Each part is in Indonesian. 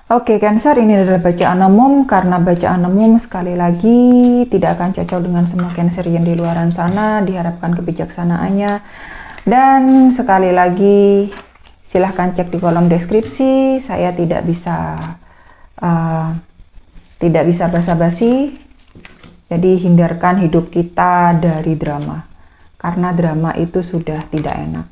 Oke, Cancer, ini adalah bacaan umum. Karena bacaan umum sekali lagi tidak akan cocok dengan semua Cancer yang di luaran sana. Diharapkan kebijaksanaannya. Dan sekali lagi silahkan cek di kolom deskripsi. Saya tidak bisa basa-basi. Jadi hindarkan hidup kita dari drama. Karena drama itu sudah tidak enak.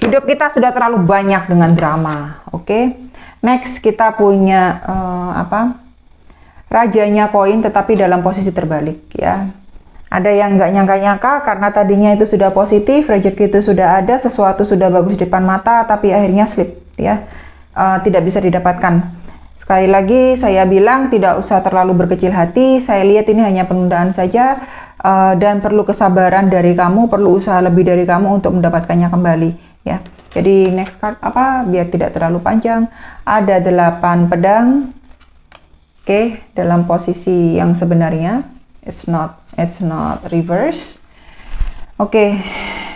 Hidup kita sudah terlalu banyak dengan drama, oke? Next kita punya rajanya koin tetapi dalam posisi terbalik ya. Ada yang nggak nyangka-nyangka karena tadinya itu sudah positif, rezeki itu sudah ada, sesuatu sudah bagus di depan mata, tapi akhirnya slip ya, tidak bisa didapatkan. Sekali lagi saya bilang tidak usah terlalu berkecil hati. Saya lihat ini hanya penundaan saja dan perlu kesabaran dari kamu, perlu usaha lebih dari kamu untuk mendapatkannya kembali ya. Jadi next card biar tidak terlalu panjang, ada 8 pedang. Oke, dalam posisi yang sebenarnya, it's not reverse. Oke,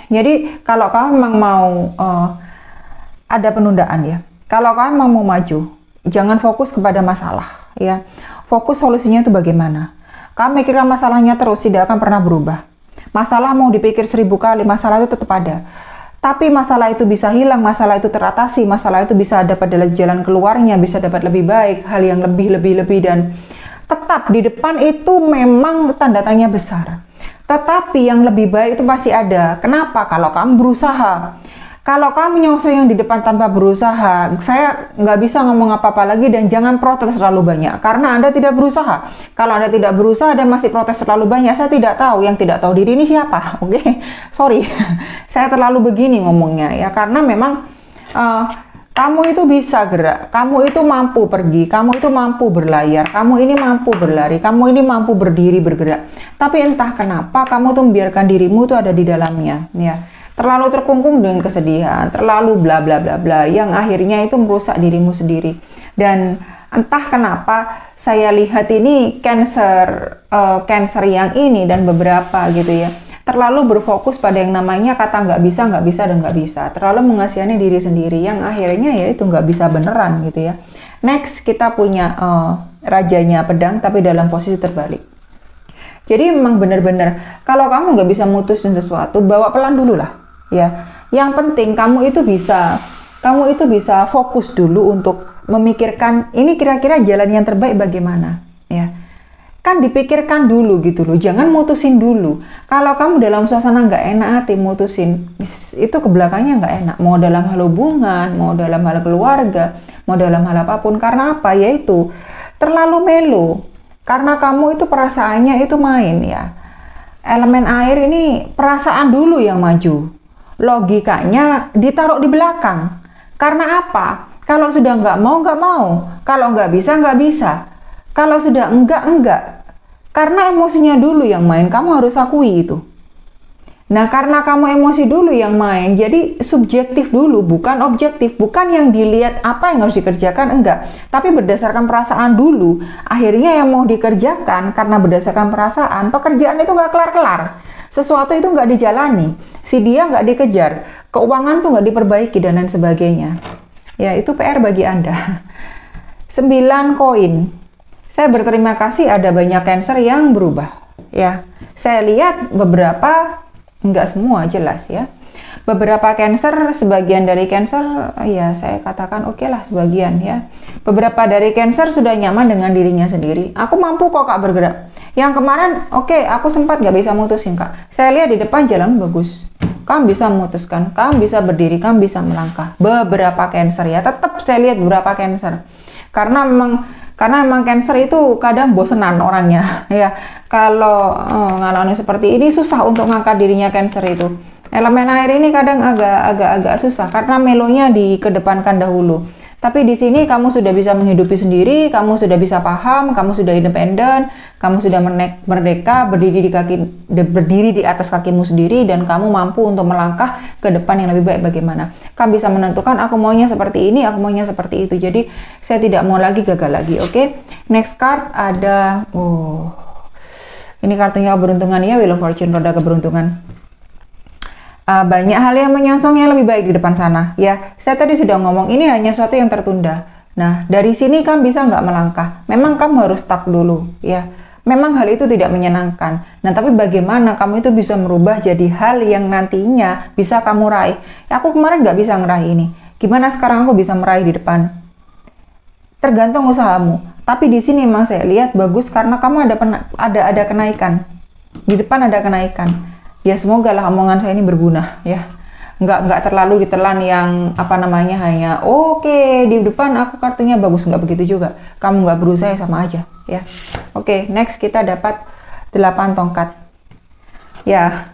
jadi kalau kamu memang mau ada penundaan ya, kalau kamu memang mau maju, jangan fokus kepada masalah ya, fokus solusinya itu bagaimana. Kamu mikirkan masalahnya terus, tidak akan pernah berubah. Masalah mau dipikir 1000 kali, masalah itu tetap ada. Tapi masalah itu bisa hilang, masalah itu teratasi, masalah itu bisa dapat jalan keluarnya, bisa dapat lebih baik, hal yang lebih, dan tetap di depan itu memang tanda tanya besar. Tetapi yang lebih baik itu pasti ada. Kenapa? Kalau kamu berusaha. Kalau kamu nyosor yang di depan tanpa berusaha, saya nggak bisa ngomong apa-apa lagi, dan jangan protes terlalu banyak. Karena Anda tidak berusaha. Kalau Anda tidak berusaha dan masih protes terlalu banyak, saya tidak tahu. Yang tidak tahu diri ini siapa, oke? Sorry, saya terlalu begini ngomongnya ya. Karena memang kamu itu bisa gerak, kamu itu mampu pergi, kamu itu mampu berlayar, kamu ini mampu berlari, kamu ini mampu berdiri bergerak. Tapi entah kenapa kamu tuh membiarkan dirimu tuh ada di dalamnya ya. Terlalu terkungkung dengan kesedihan, terlalu bla bla bla bla, yang akhirnya itu merusak dirimu sendiri. Dan entah kenapa saya lihat ini Cancer yang ini dan beberapa gitu ya, terlalu berfokus pada yang namanya kata nggak bisa, dan nggak bisa. Terlalu mengasihani diri sendiri, yang akhirnya ya itu nggak bisa beneran gitu ya. Next kita punya rajanya pedang tapi dalam posisi terbalik. Jadi memang benar-benar kalau kamu nggak bisa mutusin sesuatu, bawa pelan dulu lah. Ya, yang penting kamu itu bisa fokus dulu untuk memikirkan ini kira-kira jalan yang terbaik bagaimana, ya. Kan dipikirkan dulu gitu loh, jangan mutusin dulu. Kalau kamu dalam suasana nggak enak hati mutusin, itu ke belakangnya nggak enak. Mau dalam hal hubungan, mau dalam hal keluarga, mau dalam hal apapun. Karena apa? Yaitu terlalu melo. Karena kamu itu perasaannya itu main ya. Elemen air ini perasaan dulu yang maju. Logikanya ditaruh di belakang. Karena apa? Kalau sudah nggak mau, kalau nggak bisa, kalau sudah enggak. Karena emosinya dulu yang main, kamu harus akui itu. Nah, karena kamu emosi dulu yang main, jadi subjektif dulu, bukan objektif, bukan yang dilihat apa yang harus dikerjakan, enggak. Tapi berdasarkan perasaan dulu, akhirnya yang mau dikerjakan karena berdasarkan perasaan, pekerjaan itu nggak kelar-kelar. Sesuatu itu nggak dijalani, si dia nggak dikejar, keuangan tuh nggak diperbaiki dan lain sebagainya. Ya, itu PR bagi Anda. 9 koin. Saya berterima kasih ada banyak Cancer yang berubah. Ya, saya lihat beberapa, nggak semua jelas ya. Beberapa Cancer, sebagian dari Cancer, ya saya katakan oke lah sebagian ya. Beberapa dari Cancer sudah nyaman dengan dirinya sendiri. Aku mampu kok Kak bergerak. Yang kemarin, oke, aku sempat nggak bisa mutusin Kak. Saya lihat di depan jalan bagus. Kamu bisa memutuskan, kamu bisa berdiri, kamu bisa melangkah. Beberapa Cancer ya, tetap saya lihat beberapa Cancer. Karena memang Cancer itu kadang bosenan orangnya ya. Kalau ngalamin seperti ini susah untuk ngangkat dirinya Cancer itu. Elemen air ini kadang agak susah karena melonya dikedepankan dahulu. Tapi di sini kamu sudah bisa menghidupi sendiri, kamu sudah bisa paham, kamu sudah independen, kamu sudah merdeka, berdiri di atas kakimu sendiri, dan kamu mampu untuk melangkah ke depan yang lebih baik bagaimana. Kamu bisa menentukan aku maunya seperti ini, aku maunya seperti itu. Jadi saya tidak mau lagi gagal lagi, oke? Next card ada, ini kartunya keberuntungan ya, Wheel of Fortune, roda keberuntungan. Banyak hal yang menyongsong yang lebih baik di depan sana ya. Saya tadi sudah ngomong ini hanya sesuatu yang tertunda. Nah, dari sini kamu bisa nggak melangkah? Memang kamu harus stuck dulu, ya. Memang hal itu tidak menyenangkan. Nah, tapi bagaimana kamu itu bisa merubah jadi hal yang nantinya bisa kamu raih? Ya, aku kemarin nggak bisa ngeraih ini. Gimana sekarang aku bisa meraih di depan? Tergantung usahamu. Tapi di sini memang saya lihat bagus karena kamu ada kenaikan. Di depan ada kenaikan. Ya, semoga lah omongan saya ini berguna, ya. Nggak terlalu ditelan yang hanya oke, di depan aku kartunya bagus, nggak begitu juga. Kamu nggak berusaha sama aja, ya. Oke, next kita dapat 8 tongkat. Ya,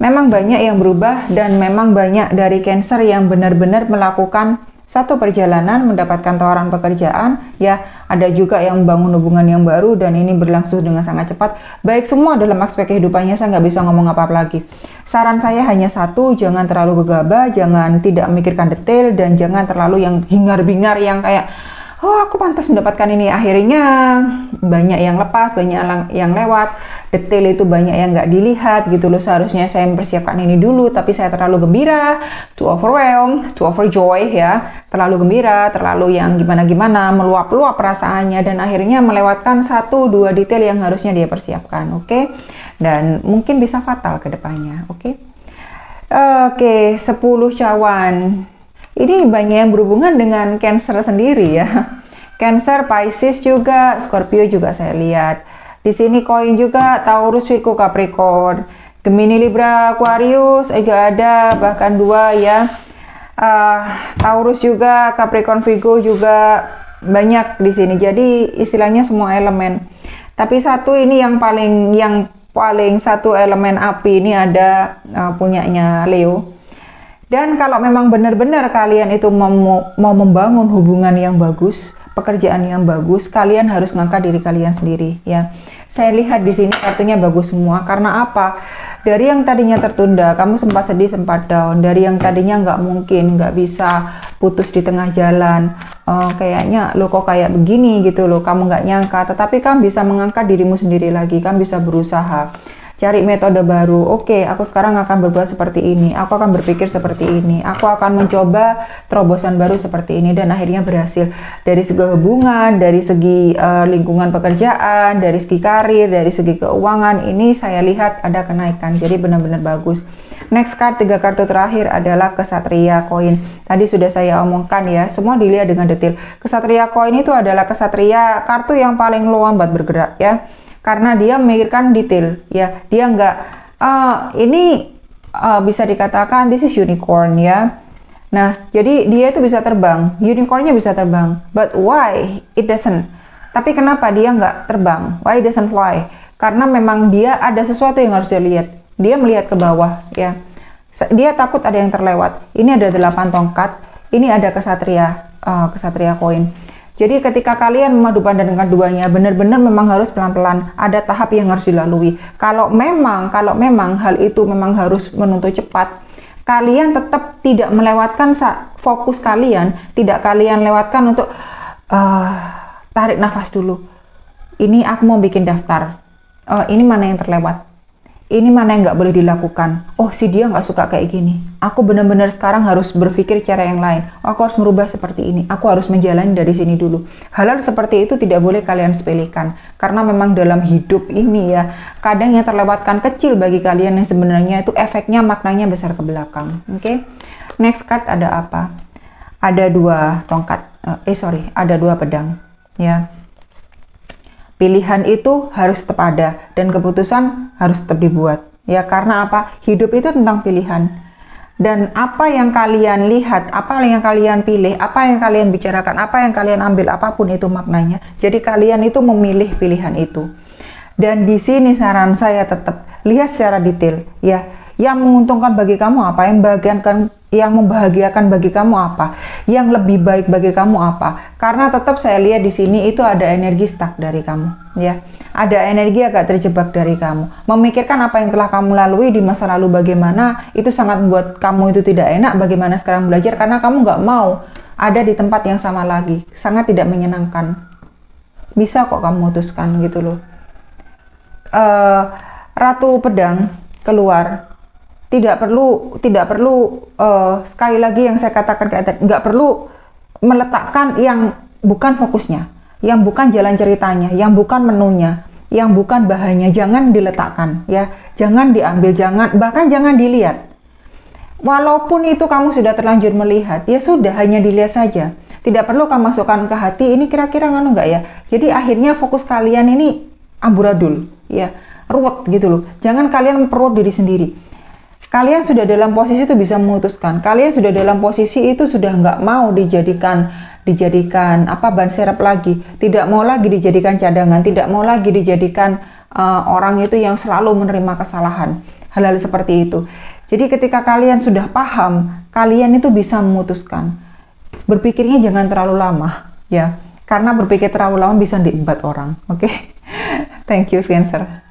memang banyak yang berubah dan memang banyak dari Cancer yang benar-benar melakukan satu perjalanan, mendapatkan tawaran pekerjaan, ya. Ada juga yang membangun hubungan yang baru dan ini berlangsung dengan sangat cepat. Baik semua dalam aspek kehidupannya, saya nggak bisa ngomong apa-apa lagi. Saran saya hanya satu, jangan terlalu gegabah, jangan tidak memikirkan detail, dan jangan terlalu yang hingar-bingar yang kayak, oh aku pantas mendapatkan ini. Akhirnya banyak yang lepas, banyak yang lewat, detail itu banyak yang nggak dilihat gitu loh. Seharusnya saya mempersiapkan ini dulu, tapi saya terlalu gembira, too overwhelmed, too overjoy, ya. Terlalu gembira, terlalu yang gimana-gimana, meluap-luap perasaannya, dan akhirnya melewatkan 1-2 detail yang harusnya dia persiapkan, oke? Dan mungkin bisa fatal ke depannya, oke? Oke, 10 cawan. Ini banyak yang berhubungan dengan Cancer sendiri, ya. Cancer, Pisces juga, Scorpio juga saya lihat. Di sini koin juga Taurus, Virgo, Capricorn, Gemini, Libra, Aquarius juga ada, bahkan 2, ya. Taurus juga, Capricorn, Virgo juga banyak di sini. Jadi istilahnya semua elemen. Tapi satu ini yang paling satu elemen api ini ada punyanya Leo. Dan kalau memang benar-benar kalian itu mau membangun hubungan yang bagus, pekerjaan yang bagus, kalian harus ngangkat diri kalian sendiri, ya. Saya lihat di sini kartunya bagus semua. Karena apa? Dari yang tadinya tertunda, kamu sempat sedih, sempat down. Dari yang tadinya nggak bisa, putus di tengah jalan. Kayaknya lo kok kayak begini gitu loh. Kamu nggak nyangka, tetapi kamu bisa mengangkat dirimu sendiri lagi. Kamu bisa berusaha. Cari metode baru. Oke, aku sekarang akan berbuat seperti ini. Aku akan berpikir seperti ini. Aku akan mencoba terobosan baru seperti ini, dan akhirnya berhasil. Dari segi hubungan, dari segi lingkungan pekerjaan, dari segi karir, dari segi keuangan, ini saya lihat ada kenaikan. Jadi benar-benar bagus. Next card, 3 kartu terakhir adalah Kesatria koin. Tadi sudah saya omongkan, ya. Semua dilihat dengan detail. Kesatria koin itu adalah kesatria kartu yang paling lambat bergerak, ya. Karena dia memikirkan detail, ya. Dia nggak, bisa dikatakan this is unicorn, ya. Nah, jadi dia itu bisa terbang, unicornnya bisa terbang, but why it doesn't? Tapi kenapa dia nggak terbang? Why it doesn't fly? Karena memang dia ada sesuatu yang harus dia lihat. Dia melihat ke bawah, ya. Dia takut ada yang terlewat. Ini ada 8 tongkat, ini ada kesatria koin. Jadi ketika kalian memadupadankan keduanya, benar-benar memang harus pelan-pelan, ada tahap yang harus dilalui. Kalau memang hal itu memang harus menuntut cepat, kalian tetap tidak melewatkan fokus kalian, tidak kalian lewatkan untuk tarik nafas dulu. Ini aku mau bikin daftar. Ini mana yang terlewat? Ini mana yang nggak boleh dilakukan? Oh, si dia nggak suka kayak gini. Aku benar-benar sekarang harus berpikir cara yang lain. Aku harus merubah seperti ini. Aku harus menjalani dari sini dulu. Hal-hal seperti itu tidak boleh kalian sepelekan. Karena memang dalam hidup ini, ya, kadang yang terlewatkan kecil bagi kalian yang sebenarnya itu efeknya, maknanya besar ke belakang. Oke? Next card ada apa? Ada 2 tongkat. Ada 2 pedang. Ya. Pilihan itu harus tetap ada dan keputusan harus tetap dibuat. Ya, karena apa? Hidup itu tentang pilihan. Dan apa yang kalian lihat, apa yang kalian pilih, apa yang kalian bicarakan, apa yang kalian ambil, apapun itu maknanya. Jadi kalian itu memilih pilihan itu. Dan di sini saran saya tetap lihat secara detail, ya. Yang menguntungkan bagi kamu apa, yang membahagiakan bagi kamu apa, yang lebih baik bagi kamu apa. Karena tetap saya lihat di sini itu ada energi stuck dari kamu, ya. Ada energi agak terjebak dari kamu. Memikirkan apa yang telah kamu lalui di masa lalu bagaimana, itu sangat membuat kamu itu tidak enak. Bagaimana sekarang belajar, karena kamu nggak mau ada di tempat yang sama lagi. Sangat tidak menyenangkan. Bisa kok kamu memutuskan gitu loh. Ratu pedang keluar. Tidak perlu sekali lagi yang saya katakan kayak tadi, nggak perlu meletakkan yang bukan fokusnya, yang bukan jalan ceritanya, yang bukan menunya, yang bukan bahannya, jangan diletakkan ya, jangan diambil, bahkan jangan dilihat. Walaupun itu kamu sudah terlanjur melihat, ya sudah, hanya dilihat saja. Tidak perlu kamu masukkan ke hati, ini kira-kira nganu nggak ya. Jadi akhirnya fokus kalian ini amburadul, ya, ruwet gitu loh. Jangan kalian memperruwet diri sendiri. Kalian sudah dalam posisi itu bisa memutuskan. Kalian sudah dalam posisi itu sudah nggak mau dijadikan ban serep lagi. Tidak mau lagi dijadikan cadangan. Tidak mau lagi dijadikan orang itu yang selalu menerima kesalahan. Hal-hal seperti itu. Jadi ketika kalian sudah paham, kalian itu bisa memutuskan. Berpikirnya jangan terlalu lama, ya. Karena berpikir terlalu lama bisa diembat orang. Oke? Thank you, Cancer.